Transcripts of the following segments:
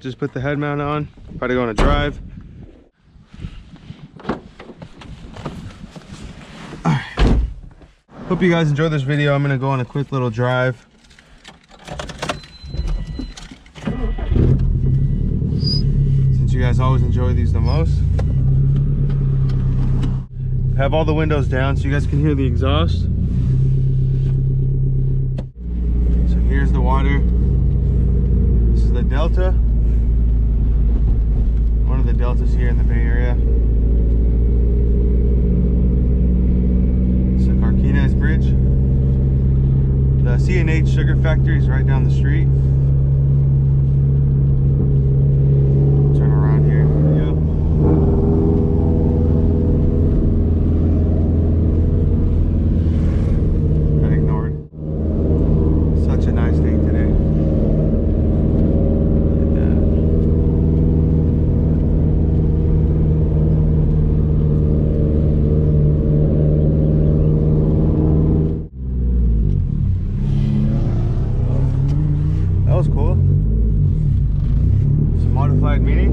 just put the head mount on. About to go on a drive. Alright. Hope you guys enjoyed this video. I'm gonna go on a quick little drive. Since you guys always enjoy these the most. Have all the windows down so you guys can hear the exhaust. So here's the water. This is the Delta. One of the Deltas here in the Bay Area. It's the Carquinez Bridge. The C&H Sugar Factory is right down the street. Turn around here. There we go. That was cool. It's a modified Mini.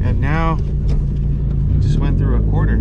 and now we just went through a quarter.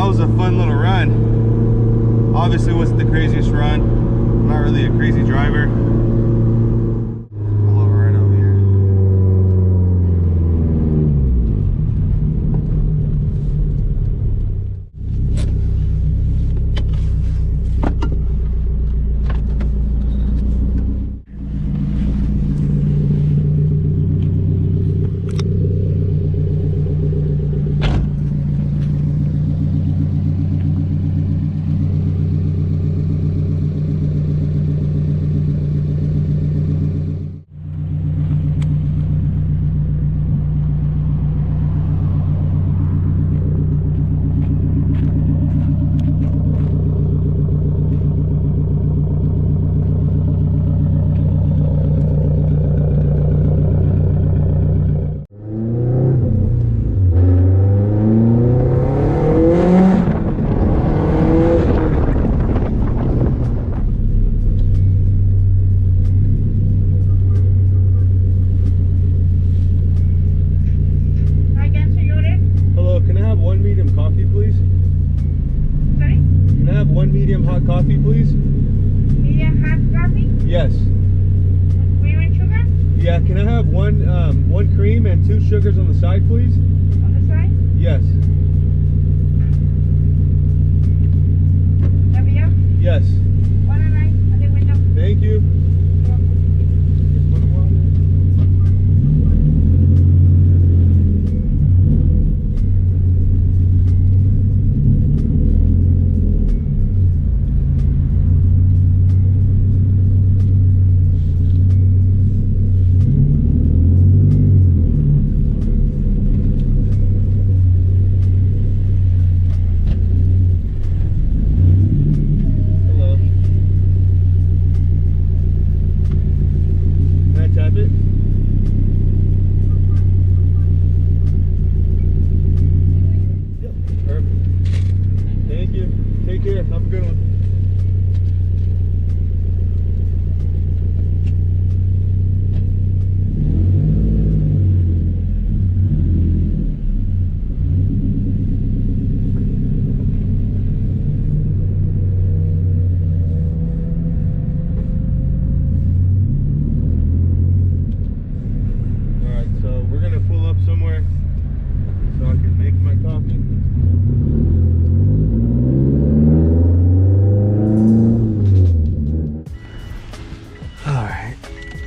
that was a fun little run. Obviously wasn't the craziest run. I'm not really a crazy driver. Pull over right over here. Medium hot coffee, please. Medium hot coffee? Yes. Cream and sugar? Yeah, can I have one cream and 2 sugars on the side, please? On the side? Yes. W? Yes. 109 at the window. Thank you.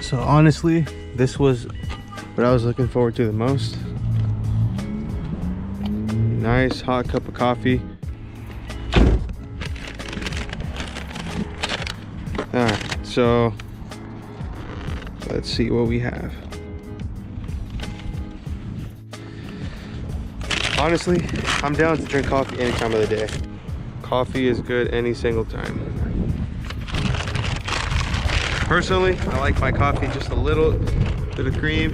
So honestly, this was what I was looking forward to the most. Nice hot cup of coffee. Alright, so let's see what we have. Honestly, I'm down to drink coffee any time of the day. Coffee is good any single time. Personally, I like my coffee just a little bit of cream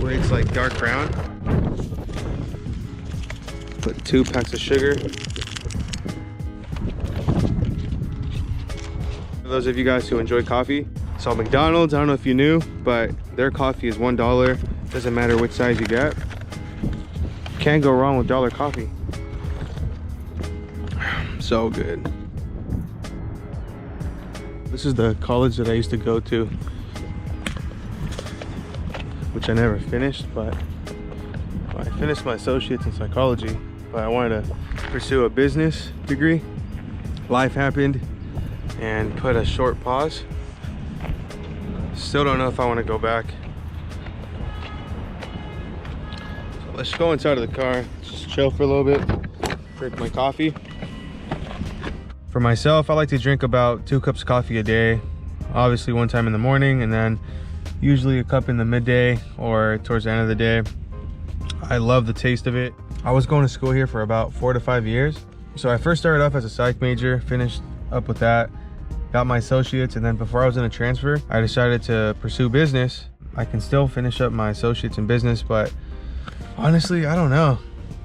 where it's like dark brown. Put 2 packs of sugar. For those of you guys who enjoy coffee, so McDonald's, I don't know if you knew, but their coffee is $1. Doesn't matter which size you get. Can't go wrong with dollar coffee. So good. This is the college that I used to go to, which I never finished, but I finished my associates in psychology, but I wanted to pursue a business degree. Life happened and put a short pause. Still don't know if I want to go back. So let's go inside of the car, just chill for a little bit, drink my coffee. For myself, I like to drink about 2 cups of coffee a day. Obviously 1 time in the morning, and then usually a cup in the midday or towards the end of the day. I love the taste of it. I was going to school here for about 4 to 5 years. So I first started off as a psych major, finished up with that, got my associates, and then before I was going to transfer, I decided to pursue business. I can still finish up my associates in business, but honestly, I don't know.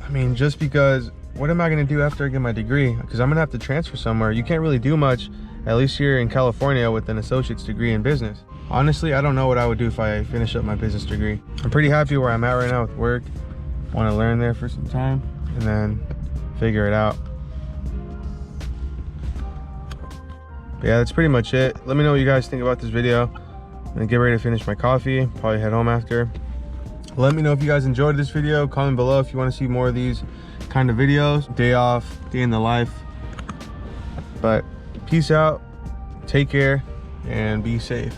I mean, just because, what am I gonna do after I get my degree? Because I'm gonna have to transfer somewhere. You can't really do much, at least here in California, with an associate's degree in business. Honestly, I don't know what I would do if I finish up my business degree. I'm pretty happy where I'm at right now with work. Want to learn there for some time and then figure it out. But yeah, that's pretty much it. Let me know what you guys think about this video. I'm gonna get ready to finish my coffee, probably head home after. Let me know if you guys enjoyed this video. Comment below if you want to see more of these kind of videos. Day off, day in the life. But peace out, take care, and be safe.